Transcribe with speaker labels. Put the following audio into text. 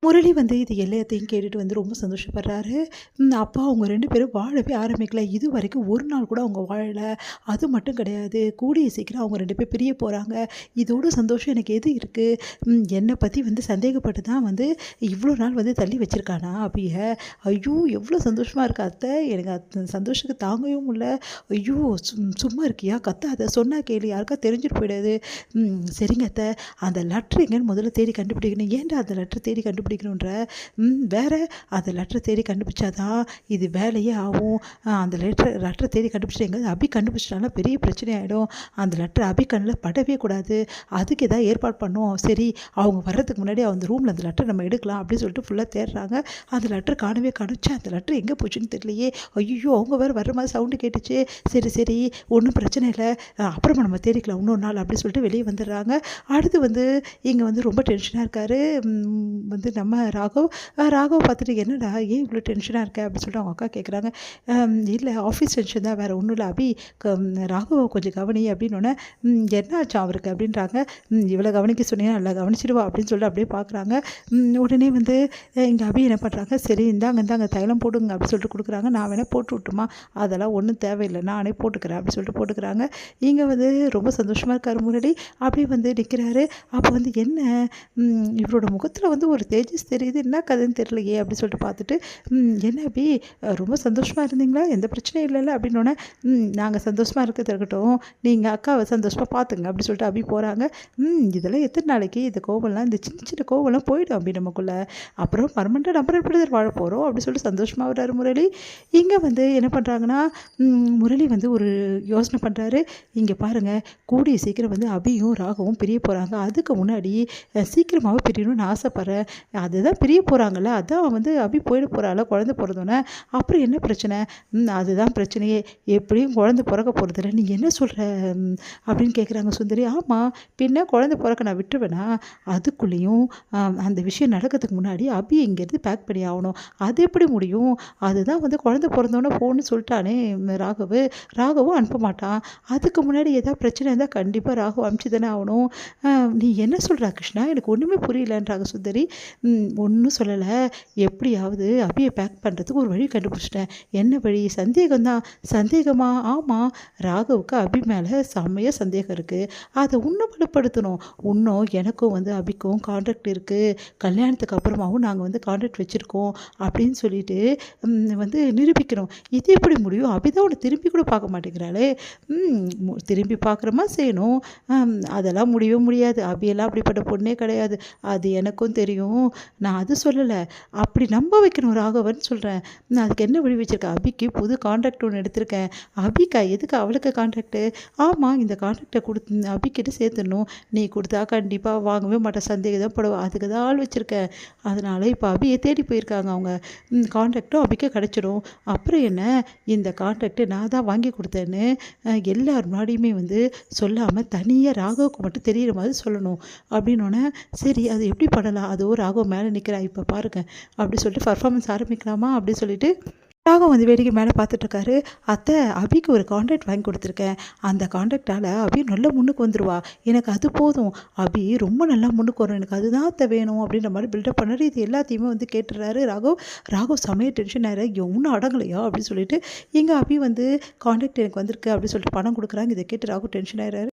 Speaker 1: முரளி வந்து இது எல்லாத்தையும் கேட்டுட்டு வந்து ரொம்ப சந்தோஷப்படுறாரு. அப்பா அவங்க 2 பேரும் வாழவே ஆரம்பிக்கல. இதுவரைக்கும் ஒரு நாள் கூட அவங்க வாழல. அது மட்டும் கிடையாது. கூடிய சீக்கிரம் அவங்க 2 பேரும் பிரிய போறாங்க. இதோட சந்தோஷம் எனக்கு எது இருக்கு? என்ன பத்தி வந்து சந்தேகப்பட்டு தான் வந்து இவ்ளோ நாள் வந்து தள்ளி வச்சிருக்கானா அபிய. ஐயோ! எவ்ளோ சந்தோஷமா இருக்கு அத்தை. எனக்கு சந்தோஷத்துக்கு தாங்கவே முடியல. ஐயோ! சும்மா இருக்கியா? கத்தாத. சொன்னா கேளு. யாருக்கா தெரிஞ்சுட்டு போயிடாது. சரிங்க அத்தை. அந்த லெட்டர் எங்கன்னு முதல்ல தேடி கண்டுபிடிக்கணும். ஏன்டா அந்த லெட்டர் தேடி கண்டுபிடிக்கணுன்ற? வேற அந்த லெட்டர் தேடி கண்டுபிடிச்சா தான் இது வேலையே ஆகும். அந்த லெட்டர் தேடி கண்டுபிடிச்சிட்டு எங்க அபி கண்டுபிடிச்சிட்டாலும் பெரிய பிரச்சனை ஆகிடும். அந்த லெட்டர் அபி கண்ணில் படவே கூடாது. அதுக்கு எதாவது ஏற்பாடு பண்ணுவோம். சரி அவங்க வர்றதுக்கு முன்னாடி அந்த ரூமில் அந்த லெட்டர் நம்ம எடுக்கலாம் அப்படின்னு சொல்லிட்டு ஃபுல்லாக தேடுறாங்க. அந்த லெட்டர் காணவே காணுச்சு. அந்த லெட்டர் எங்கே போச்சுன்னு தெரியலையே. ஐயோ அவங்க வேறு வர்ற மாதிரி சவுண்டு கேட்டுச்சு. சரி சரி ஒன்றும் பிரச்சனை இல்லை, அப்புறமா நம்ம தேடிக்கலாம் இன்னொரு நாள் அப்படின்னு சொல்லிட்டு வெளியே வந்துடுறாங்க. அடுத்து வந்து இங்கே வந்து ரொம்ப டென்ஷனாக இருக்கார் வந்து நம்ம ராகவ் பார்த்துட்டு என்னடா ஏன் இவ்வளோ டென்ஷனாக இருக்க அப்படின்னு சொல்லிட்டு அவங்க அக்கா கேட்குறாங்க. இல்லை ஆஃபீஸ் டென்ஷன் தான், வேறு ஒன்றும் இல்லை அபி. ராகவ கொஞ்சம் கவனி அப்படின்னோடனே என்ன ஆச்சு அவருக்கு அப்படின்றாங்க. இவ்வளோ கவனிக்க சொன்னீங்கன்னா நல்லா கவனிச்சிடுவா அப்படின்னு சொல்லிட்டு அப்படியே பார்க்குறாங்க. உடனே வந்து இங்கே அபி என்ன பண்ணுறாங்க, சரி இந்தாங்க தைலம் போடுங்க அப்படின்னு சொல்லிட்டு கொடுக்குறாங்க. நான் வேணால் போட்டு விட்டுமா, அதெல்லாம் ஒன்றும் தேவையில்லை நானே போட்டுக்கிறேன் அப்படின்னு சொல்லிட்டு போட்டுக்கிறாங்க. இங்கே வந்து ரொம்ப சந்தோஷமாக இருக்கார் முரளி. அப்படியே வந்து நிற்கிறாரு. அப்போ வந்து என்ன இவரோட முகத்தில் வந்து ஒரு தேஜஸ் தெரியுது, என்ன கதைன்னு தெரியலையே அப்படின்னு சொல்லிட்டு பார்த்துட்டு என்ன அபி ரொம்ப சந்தோஷமாக இருந்தீங்களா, எந்த பிரச்சனையும் இல்லைல்ல அப்படின்னோடனே நாங்கள் சந்தோஷமாக இருக்கிறது இருக்கட்டும், நீங்கள் அக்காவை சந்தோஷமாக பார்த்துங்க அப்படின்னு சொல்லிட்டு அபி போகிறாங்க. இதெல்லாம் எத்தனை நாளைக்கு இந்த கோவம்லாம், இந்த சின்ன சின்ன கோவம்லாம் போயிடும் அபி நமக்குள்ளே, அப்புறம் பர்மனெண்ட்டாக நம்பர் எப்படி வாழ போகிறோம் அப்படின்னு சொல்லிட்டு சந்தோஷமாக வர்றாரு முரளி. இங்கே வந்து என்ன பண்ணுறாங்கன்னா முரளி வந்து ஒரு யோசனை பண்ணுறாரு. இங்கே பாருங்கள், கூடிய சீக்கிரம் வந்து அபியும் ராகவும் பிரிய போகிறாங்க. அதுக்கு முன்னாடி சீக்கிரமாகவே பிரியணும்னு ஆசைப்பட்றேன். அதுதான் பிரிய போகிறாங்கல்ல, அதான் வந்து அபி போயிட போகிறாள் குழந்தை பிறந்தோன்னே, அப்புறம் என்ன பிரச்சனை? அதுதான் பிரச்சனையே, எப்படியும் குழந்தை பிறக்க போகிறதில்ல, நீ என்ன சொல்கிற அப்படின்னு கேட்குறாங்க சுந்தரி. ஆமாம், பின்ன குழந்தை பிறக்க நான் விட்டுருவேனா? அதுக்குள்ளேயும் அந்த விஷயம் நடக்கிறதுக்கு முன்னாடி அபி இங்கேருந்து பேக் பண்ணி ஆகணும். அது எப்படி முடியும்? அதுதான் வந்து குழந்தை பிறந்தோன்னே போன்னு சொல்லிட்டானே ராகவும் அனுப்ப மாட்டான். அதுக்கு முன்னாடி ஏதாவது பிரச்சனை இருந்தால் கண்டிப்பாக ராகு அனுப்பிச்சு தானே ஆகணும். நீ என்ன சொல்கிறா கிருஷ்ணா, எனக்கு ஒன்றுமே புரியலன்றாங்க சுந்தரி. ஒன்றும் சொல்லலை, எப்படியாவது அபியை பேக் பண்ணுறதுக்கு ஒரு வழி கண்டுபிடிச்சிட்டேன். என்ன வழி? சந்தேகம்தான். சந்தேகமா? ஆமாம், ராகவுக்கு அபி மேலே செம்மையாக சந்தேகம் இருக்குது. அதை இன்னும் பலப்படுத்தணும். இன்னும் எனக்கும் வந்து அபிக்கும் கான்ட்ராக்ட் இருக்குது, கல்யாணத்துக்கு அப்புறமாவும் நாங்கள் வந்து கான்ட்ராக்ட் வச்சுருக்கோம் அப்படின்னு சொல்லிட்டு வந்து நிரூபிக்கணும். இது எப்படி முடியும்? அபிதான் உன்னை திரும்பி கூட பார்க்க மாட்டேங்கிறாளே. திரும்பி பார்க்குறமா செய்யணும். அதெல்லாம் முடியவே முடியாது. அபியெல்லாம் அப்படிப்பட்ட பொண்ணே கிடையாது, அது எனக்கும் தெரியும். நான் அது சொல்லலை, அப்படி நம்ப வைக்கணும் ராகவன் சொல்கிறேன். நான் அதுக்கு என்ன வழி வச்சுருக்கேன்? அபிக்கு புது கான்ட்ராக்ட் ஒன்று எடுத்திருக்கேன். அபிக்கா? எதுக்கு அவளுக்கு கான்ட்ராக்டு? ஆமாம், இந்த கான்ட்ராக்டை அபிக்கிட்ட சேர்த்துடணும். நீ கொடுத்தா கண்டிப்பாக வாங்கவே மாட்டேன், சந்தேகம் தான் படுவா. அதுக்கு தான் ஆள் வச்சுருக்கேன். அதனால் இப்போ அபியை தேடி போயிருக்காங்க அவங்க. கான்ட்ராக்டும் அபிக்கு கிடச்சிடும். அப்புறம் என்ன, இந்த கான்ட்ராக்டு நான் தான் வாங்கி கொடுத்தேன்னு எல்லார் முன்னாடியுமே வந்து சொல்லாமல் தனியாக ராகவுக்கு மட்டும் தெரிகிற மாதிரி சொல்லணும் அப்படின்னோடனே, சரி அது எப்படி பண்ணலாம்? அதோ ராகவ் மேலே நிற்கிறா, இப்போ பாருங்க அப்படி சொல்லிட்டு பர்ஃபார்மன்ஸ் ஆரம்பிக்கலாமா அப்படின்னு சொல்லிட்டு ராகவ் வந்து வேடிக்கை மேலே பார்த்துட்ருக்காரு. அத்தை, அபிக்கு ஒரு கான்ட்ராக்ட் வாங்கி கொடுத்துருக்கேன். அந்த கான்ட்ராக்டால் அபி நல்லா முன்னுக்கு வந்துடுவா. எனக்கு அது போதும், அபி ரொம்ப நல்லா முன்னுக்கு வரும், எனக்கு அதுதான் அத்தை வேணும் அப்படின்ற மாதிரி பில்டப் பண்ணாரு. இது எல்லாத்தையுமே வந்து கேட்டுடுறாரு ராகவ் செமைய டென்ஷன் ஆகிற, ஒன்றும் அடங்கலையா அப்படின்னு சொல்லிட்டு, எங்கள் அபி வந்து கான்ட்ராக்ட் எனக்கு வந்திருக்கு அப்படின்னு சொல்லிட்டு பணம் கொடுக்குறாங்க. இதை கேட்டு ராகவ் டென்ஷன் ஆகிறாரு.